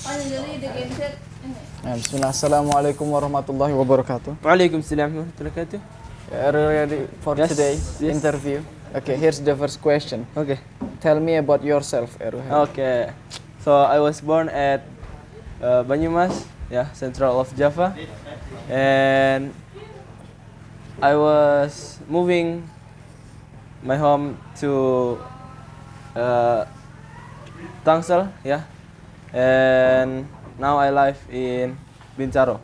Bismillah. Assalamualaikum warahmatullahi wabarakatuh. Waalaikumsalam warahmatullahi wabarakatuh. Are you ready for Yes, today's yes. interview? Okay, here's the first question. Okay. Tell me about yourself, Eruhan. Okay. So I was born at Banyumas, central of Java, and I was moving my home to Tangsel, and now I live in Bintaro.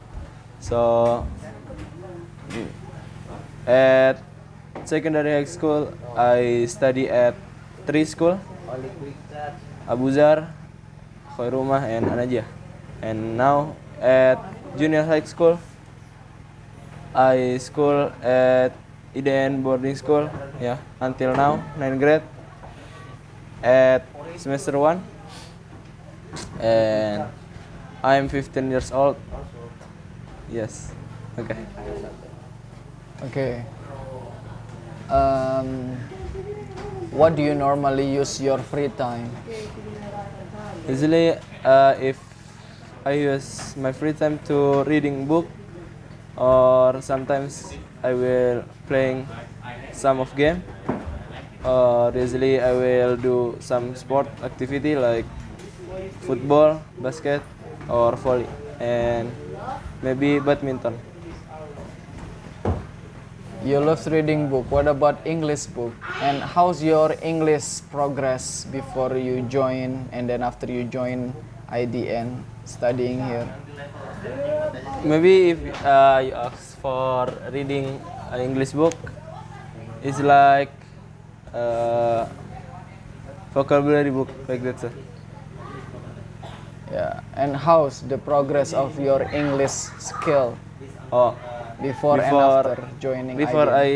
So at secondary high school, I study at three school, Abuzar, Khairumah, and Anajia. And now at junior high school, I school at IDN boarding school, until now, 9th grade, at semester 1, and I'm 15 years old. Yes, okay. Okay. What do you normally use your free time? Usually, if I use my free time to reading book, or sometimes I will playing some of game, or usually I will do some sport activity like football, basket, or volley, and maybe badminton. You love reading book. What about English book? And how's your English progress before you join and then after you join IDN studying here? Maybe if you ask for reading an English book, it's like vocabulary book like that, sir. Yeah. And how's the progress of your English skill Oh, before and after joining before IDN? I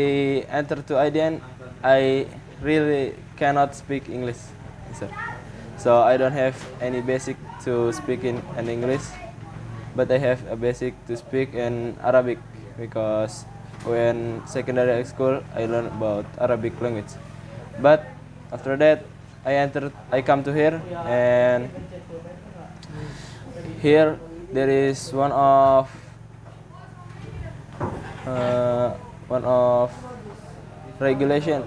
enter to IDN, I really cannot speak English, sir. So I don't have any basic to speak in English, but I have a basic to speak in Arabic, because when secondary school I learned about Arabic language. But after that I come to here, and here there is one of regulation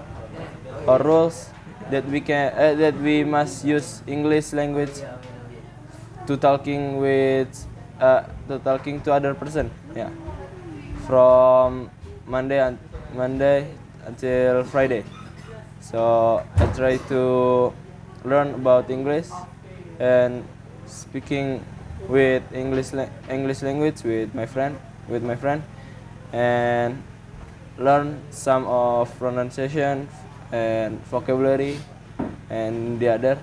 or rules that we must use English language to talking to other person, from Monday until Friday. So I try to learn about English and speaking with English language with my friend, and learn some of pronunciation and vocabulary, and the other,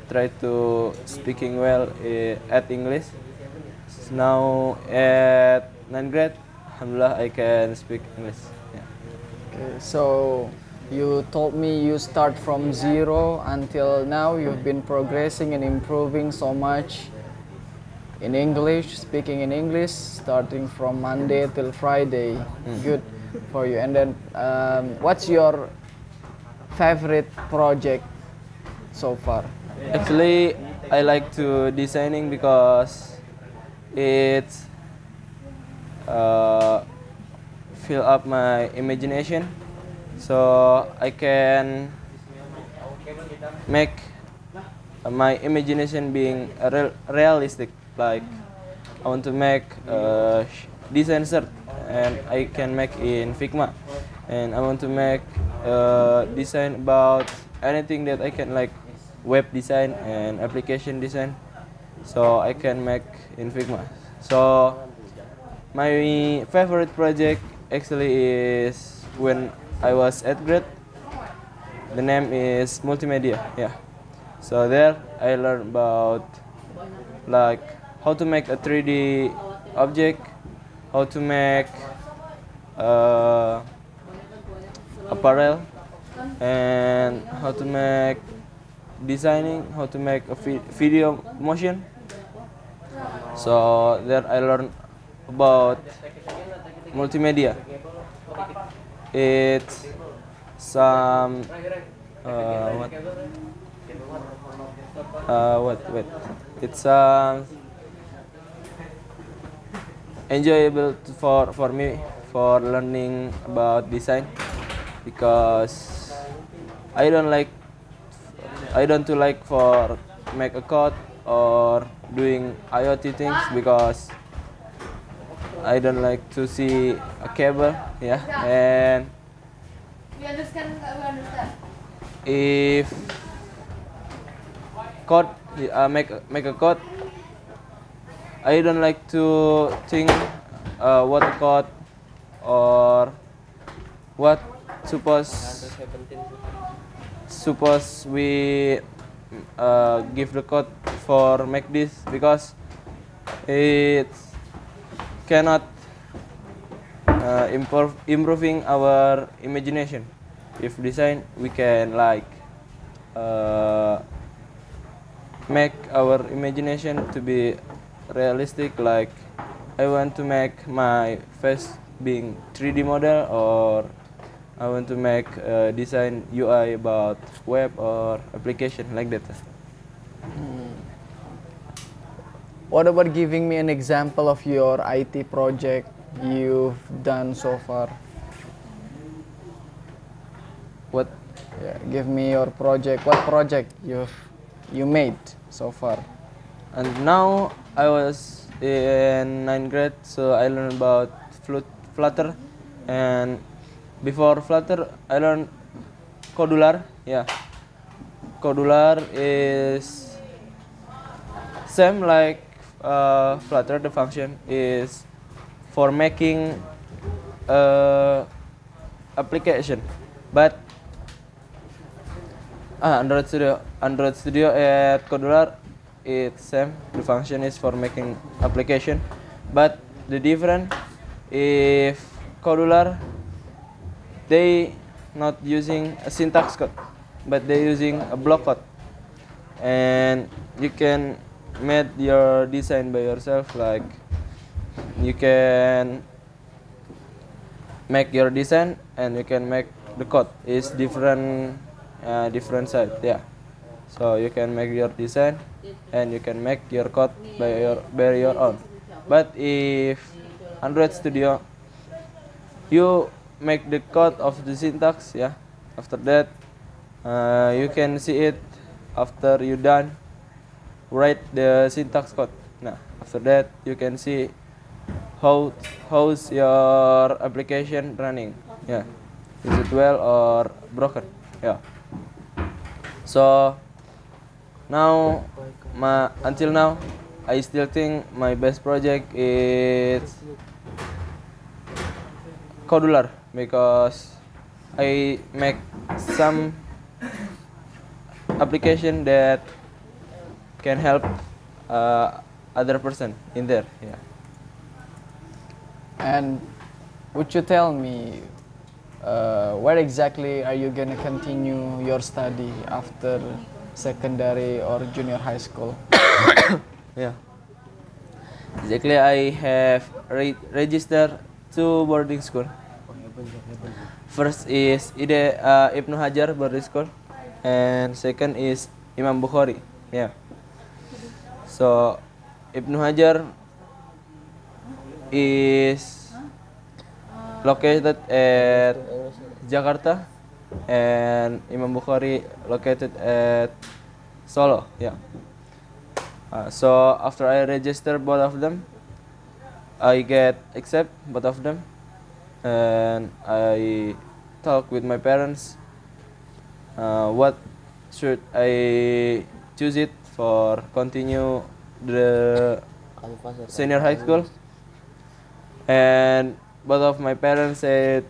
try to speaking well at English. Now at 9th grade, alhamdulillah, I can speak English. Okay, so you told me you start from zero until now you've been progressing and improving so much in English, speaking in English, starting from Monday till Friday. Good for you. And then what's your favorite project so far? Actually, I like to designing because it fill up my imagination, so I can make my imagination being realistic. Like I want to make a design shirt, and I can make in Figma, and I want to make design about anything that I can, like web design and application design, so I can make in Figma. So my favorite project actually is when I was 8th grade. The name is multimedia. So there I learned about like how to make a 3D object, how to make apparel, and how to make designing, how to make a video motion. So there I learned about multimedia. It's some what wait, it's enjoyable for me for learning about design because I don't like I don't too like for make a code or doing IoT things because I don't like to see a cable, yeah. And We understand, we understand. if code make a code, I don't like to think what the code or what suppose we give the code for make this because it cannot improving our imagination. If design we can like make our imagination to be realistic, like I want to make my face being 3D model, or I want to make design UI about web or application like that. What about giving me an example of your IT project you've done so far? What Yeah, give me your project. What project you made so far? And now I was in ninth grade, so I learned about Flutter, and before Flutter I learned Codular. Yeah, Codular is same like Flutter. The function is for making application, but Android Studio at Codular it's same. The function is for making application, but the difference if Codular they not using a syntax code, but they using a block code, and you can make your design by yourself. Like you can make your design and you can make the code is different side, yeah. So you can make your design and you can make your code by your own. But if Android Studio you make the code of the syntax, yeah. After that you can see it after you done write the syntax code. Nah, after that you can see how's your application running, yeah. Is it well or broken, yeah. So now until now I still think my best project is Codular because I make some application that can help other person in there, yeah. And would you tell me where exactly are you gonna continue your study after secondary or junior high school? Yeah. Exactly, I have registered two boarding school. First is Ibnu Hajar boarding school, and second is Imam Bukhari. Yeah. So Ibnu Hajar is located at Jakarta, and Imam Bukhari located at Solo. Yeah. So after I register both of them, I get accept both of them, and I talk with my parents. What should I choose it for continue the senior high school? And both of my parents said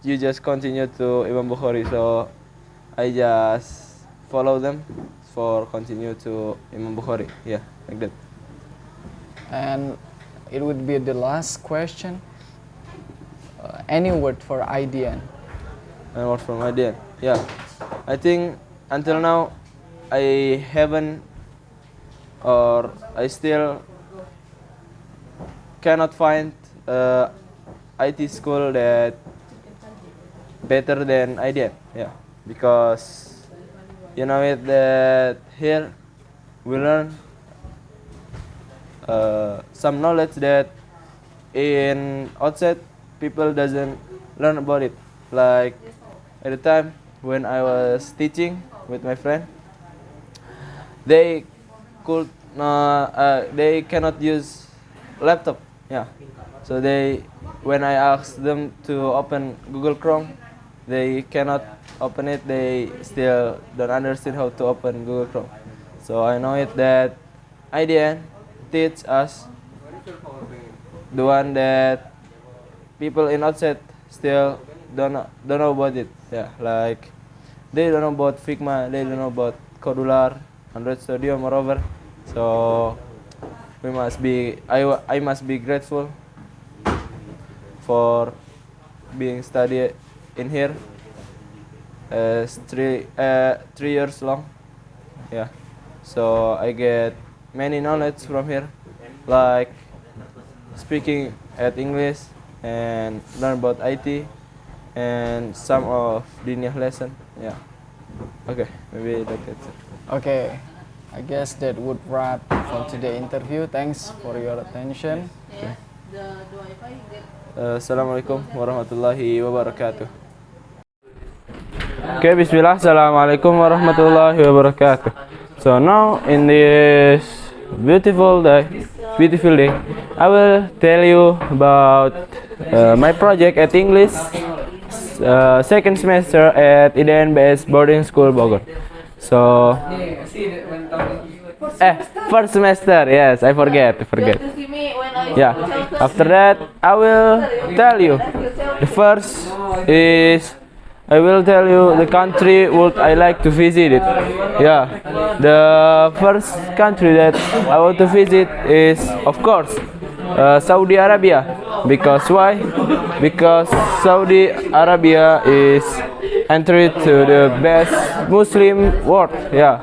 you just continue to Imam Bukhari, so I just follow them for continue to Imam Bukhari. Yeah, like that. And it would be the last question. Any word for IDN? And what from idea? Yeah, I think until now I haven't or I still cannot find IT school that better than IDN. Yeah, because you know it that here we learn some knowledge that in outside people doesn't learn about it. Like at the time when I was teaching with my friend, they could they cannot use laptop. Yeah, so they when I asked them to open Google Chrome, they cannot open it. They still don't understand how to open Google Chrome. So I know it that IDN teach us the one that people in outside still don't know about it. Yeah, like they don't know about Figma, they don't know about Codular, Android Studio, moreover. So I must be grateful for being studied in here as 3 years long. Yeah, so I get many knowledge from here, like speaking at English and learn about IT and some of Diniyah lesson. Yeah. Okay, maybe that's it. Okay, I guess that would wrap for today's interview. Thanks for your attention. Yes, the Wi-Fi get Assalamualaikum warahmatullahi wabarakatuh. Okay, bismillah. Assalamualaikum warahmatullahi wabarakatuh. So now in this beautiful day, I will tell you about my project at English second semester at IDNBS Boarding School Bogor. So first semester, yes, I forget. to see me when I Yeah. After that, I will tell you. The first is I will tell you the country would I like to visit it. Yeah. The first country that I want to visit is, of course, Saudi Arabia. Because why? Because Saudi Arabia is entered to the best Muslim world. Yeah.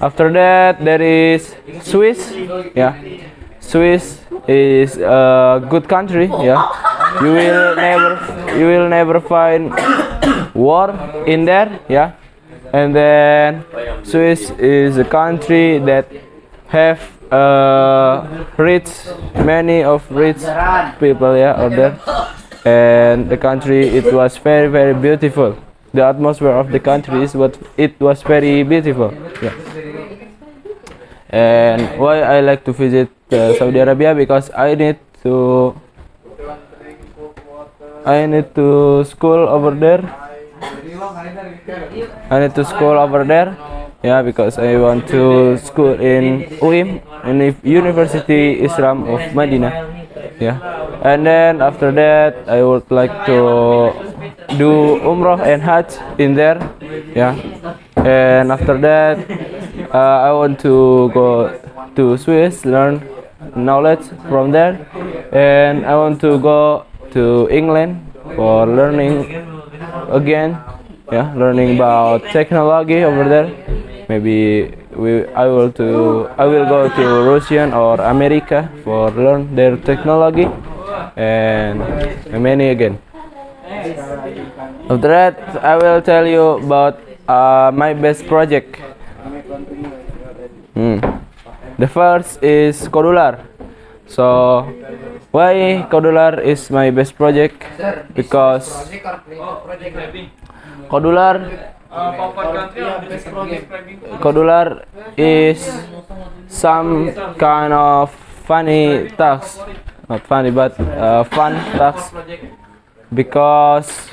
After that, there is Swiss. Yeah. Swiss is a good country. Yeah. You will never find war in there. Yeah. And then Swiss is a country that have many rich people, yeah, out there. And the country, it was very, very beautiful. The atmosphere of the country is what it was very beautiful. Yeah. And why I like to visit Saudi Arabia, because I need to school over there. Yeah, because I want to school in UIM, in the University Islam of Medina. Yeah, and then after that I would like to do Umrah and Hajj in there. Yeah, and after that I want to go to Swiss, learn knowledge from there, and I want to go to England for learning again. Yeah, learning about technology over there. Maybe I will go to Russia or America for learn their technology, and many again. After that, I will tell you about my best project. The first is Codular. So why Codular is my best project? Because Codular is some kind of funny task, not funny but fun task, because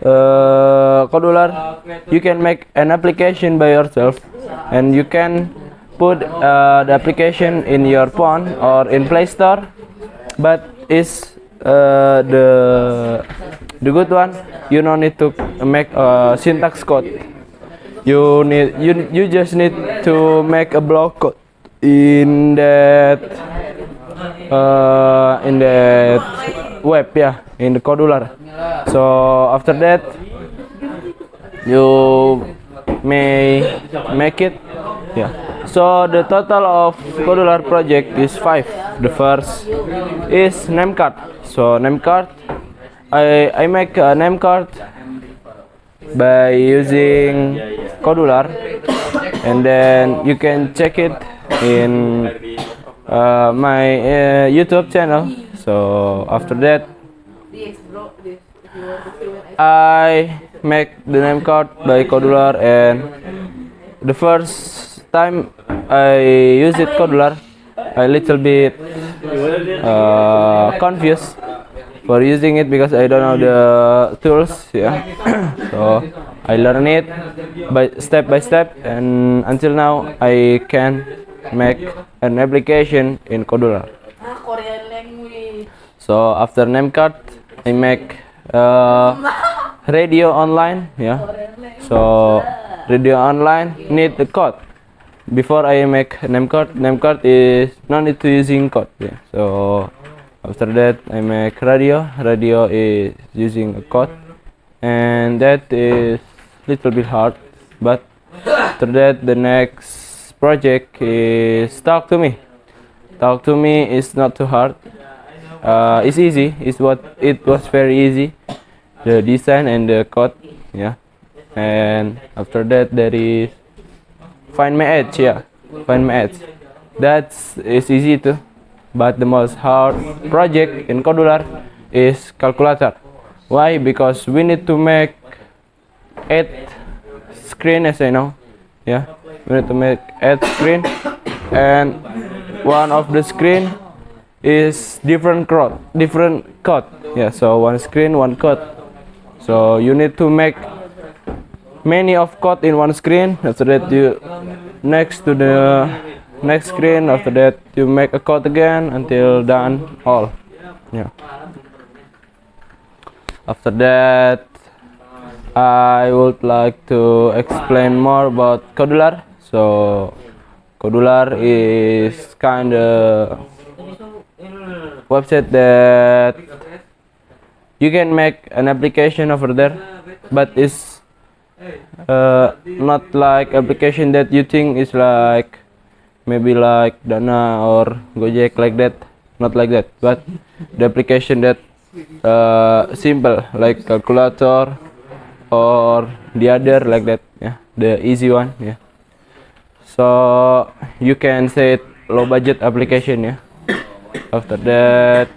Codular, you can make an application by yourself, and you can put the application in your phone or in Play Store, but is the good one, you don't need to make a syntax code. You just need to make a block code in that web, yeah, in the Codular. So after that, you may make it. Yeah. So the total of Codular project is 5. The first is name card. So name card, I make a name card by using Codular, and then you can check it in my YouTube channel. So after that, This, bro. This. If you want to see when I make the name card by Codular, and the first time I use it Codular, I little bit confused for using it because I don't know the tools. Yeah, so I learn it by step, and until now I can make an application in Codular. Korean language. So after name card, I make radio online. Yeah. So radio online need the code. Before I make name card is no need to using code. Yeah. So after that I make radio. Radio is using a code, and that is little bit hard. But after that the next project is talk to me. Talk to me is not too hard. It's easy. It was very easy. The design and the code, yeah. And after that there is find my edge, yeah. Find my edge. That's is easy too. But the most hard project in Codular is calculator. Why? Because we need to make 8 screen, as I know. Yeah, we need to make 8 screen, and one of the screen is different code. Yeah, so one screen, one code. So you need to make many of code in one screen. After that you next to the next screen. After that you make a code again until done all. Yeah. After that I would like to explain more about Codular. So Codular is kind of website that you can make an application over there, but it's not like application that you think is like maybe like Dana or Gojek like that. Not like that, but the application that simple like calculator or the other like that. Yeah, the easy one. Yeah. So you can say it low budget application. Yeah. After that,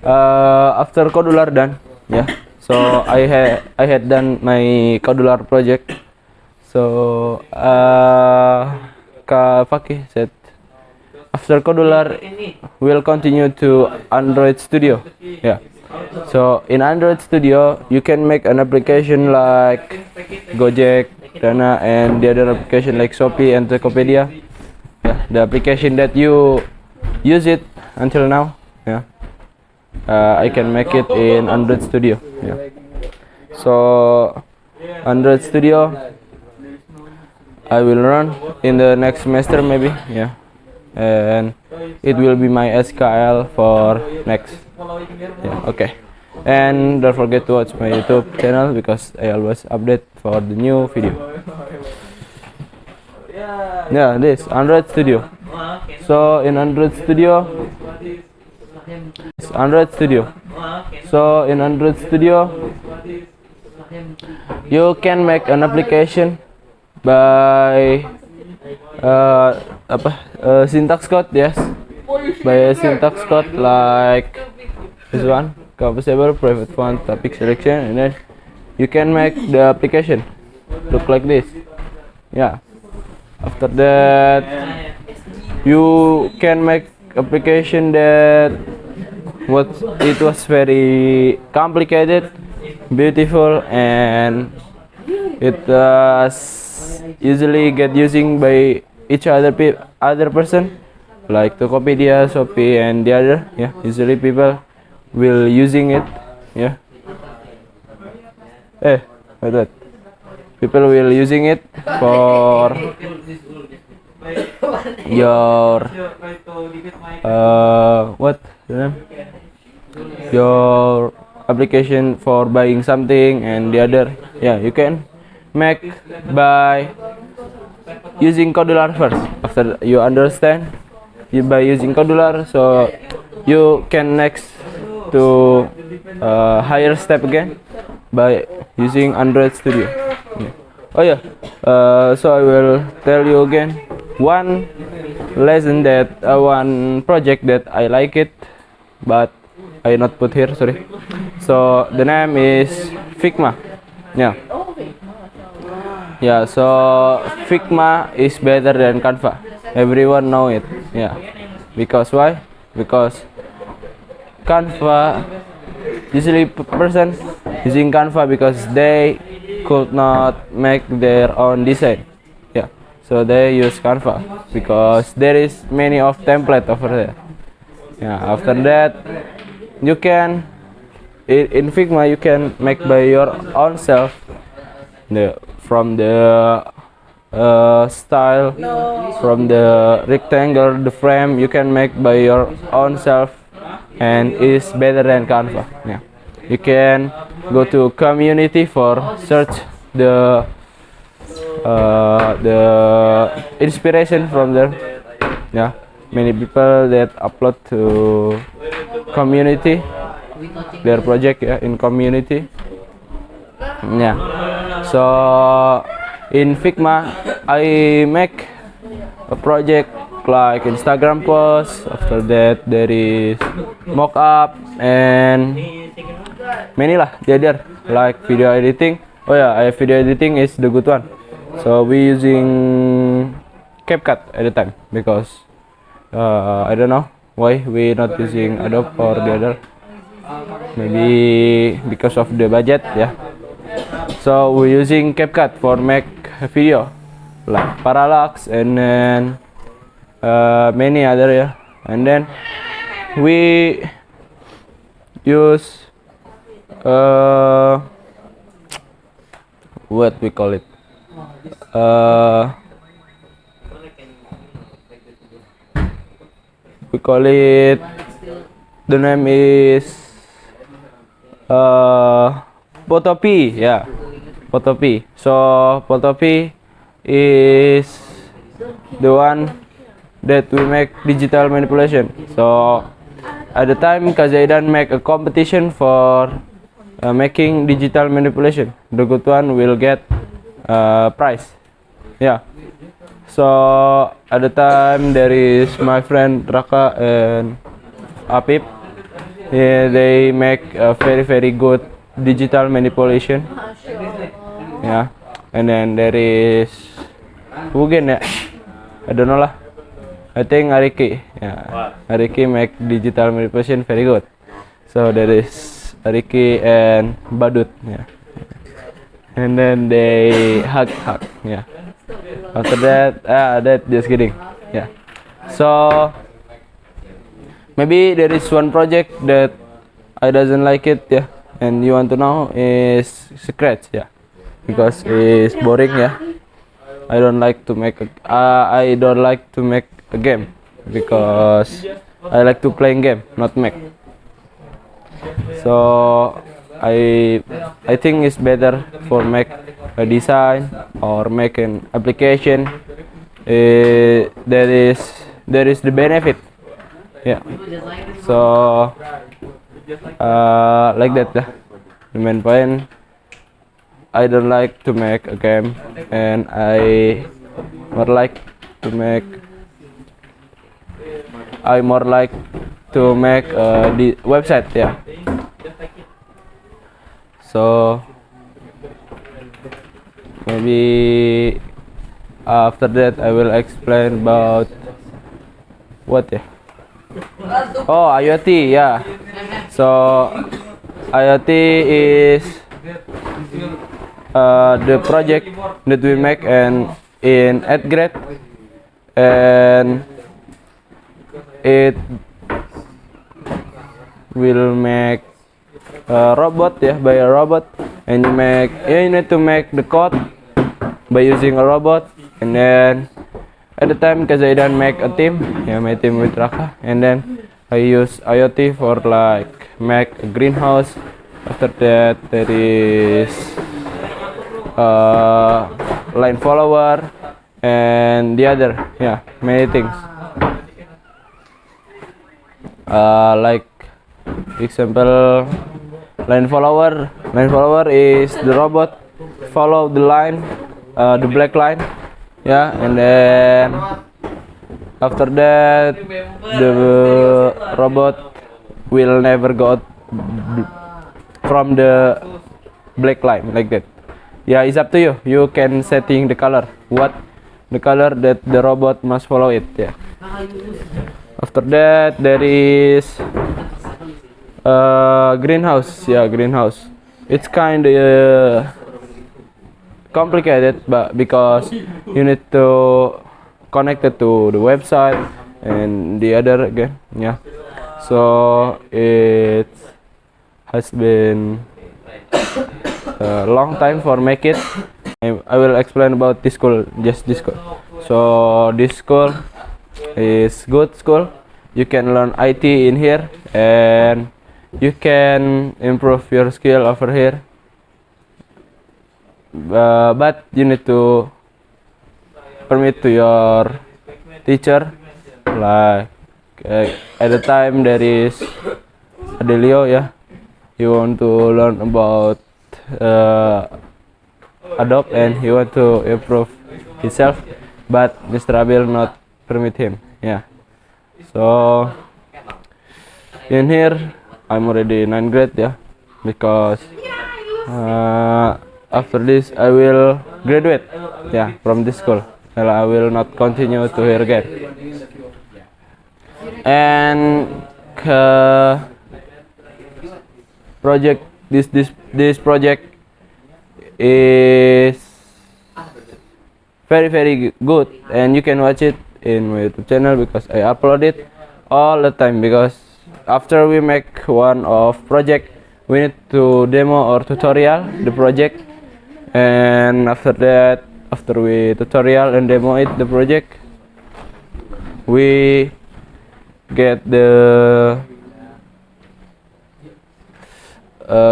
after Codular done, yeah. So I had done my Codular project. So Kak Fakih said after Codular we'll continue to Android Studio. Yeah. So in Android Studio you can make an application like Gojek, Dana, and the other application like Shopee and Tokopedia. Yeah, the application that you use it until now. Yeah, I can make it in Android Studio. Yeah. So Android Studio I will run in the next semester maybe. Yeah, and it will be my SKL for next. Yeah, okay. And don't forget to watch my YouTube channel because I always update for the new video. Yeah, this Android Studio. So in Android Studio, you can make an application by syntax code. Yes, by a syntax code like this one, composable, private font, topic selection, and then you can make the application look like this. Yeah. After that you can make application that it was very complicated, beautiful, and it was usually get using by each other person like Tokopedia, Shopee, and the other. Yeah, usually people will using it. Yeah. Like that. People will using it for your what the name? Your application for buying something and the other. Yeah, you can make by using Codular first. After you understand by using Codular, so you can next to higher step again by using Android Studio. Yeah. Oh yeah, so I will tell you again one lesson that one project that I like it but I not put here, sorry. So the name is Figma. Yeah. Oh, okay. Mashallah. Yeah, so Figma is better than Canva. Everyone know it. Yeah. Because why? Because Canva usually person using Canva because they could not make their own design. Yeah. So they use Canva because there is many of template over there. Yeah. After that, you can in Figma you can make by your own self from the style, from the rectangle, the frame you can make by your own self, and is better than Canva. Yeah, you can go to community for search the inspiration from there. Yeah, many people that upload to community their project, yeah, in community. Yeah, so in Figma I make a project like Instagram post. After that there is mockup and many lah the other like video editing. Oh yeah, video editing is the good one. So we using CapCut at the time because I don't know why we not using Adobe or the other. Maybe because of the budget, yeah. So we're using CapCut for make a video like parallax and then many other, yeah. And then we use what we call it, we call it, the name is Photopea, yeah, Photopea. So Photopea is the one that we make digital manipulation. So at the time Kazaidan make a competition for making digital manipulation. The good one will get prize. Yeah. So at the time there is my friend Raka and Apip. Yeah, they make a very good digital manipulation. Yeah, and then there is Wugen, yeah. I don't know lah. I think Ariki. Yeah, Ariki make digital manipulation very good. So there is Ariki and Badut. Yeah, and then they hug. Yeah. After that, that just kidding. Yeah. So maybe there is one project that I doesn't like it, yeah, and you want to know is Scratch, yeah, because it's boring, yeah. I don't like to make a game because I like to play game, not make. So I think it's better for make a design or make an application. There is the benefit. Yeah, so like that. The main point, I don't like to make a game, and I more like to make the website. Yeah. So maybe after that I will explain about what, yeah. Oh, IoT, yeah. So IoT is the project that we make and in 8th grade, and it will make a robot, yeah, by a robot, and you need to make the code by using a robot. And then at the time Kazaidan make a team, yeah, my team with Raka, and then I use IoT for like make a greenhouse. After that there is line follower and the other, yeah, many things. Like example, line follower is the robot follow the line, the black line, yeah, and then after that the robot will never go out from the black line like that. Yeah, it's up to you. You can setting the color. What the color that the robot must follow it. Yeah. After that, there is greenhouse. Yeah, greenhouse. It's kind of complicated, but because you need to connect it to the website and the other again. Yeah. So it has been a long time for make it. I will explain about this school, just this school. So this school is good school. You can learn IT in here and you can improve your skill over here. But you need to permit to your teacher, like at the time there is Adelio, yeah. He want to learn about Adobe and he want to improve himself, but Mr. Abil not permit him. Yeah. So in here I'm already 9th grade, yeah, because after this I will graduate, yeah, from this school. Well, I will not continue to here again. And project this project is very good, and you can watch it in my YouTube channel because I upload it all the time. Because after we make one of project, we need to demo or tutorial the project, and after that, after we tutorial and demo it the project, we get the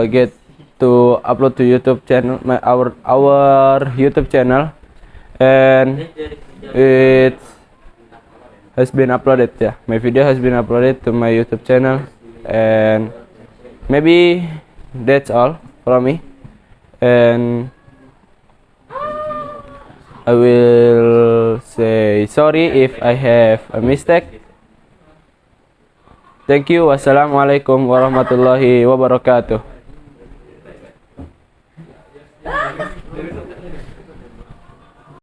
get to upload to YouTube channel, our YouTube channel, and it has been uploaded. Yeah, my video has been uploaded to my YouTube channel, and maybe that's all from me. And I will say sorry if I have a mistake. Thank you. Wassalamualaikum warahmatullahi wabarakatuh.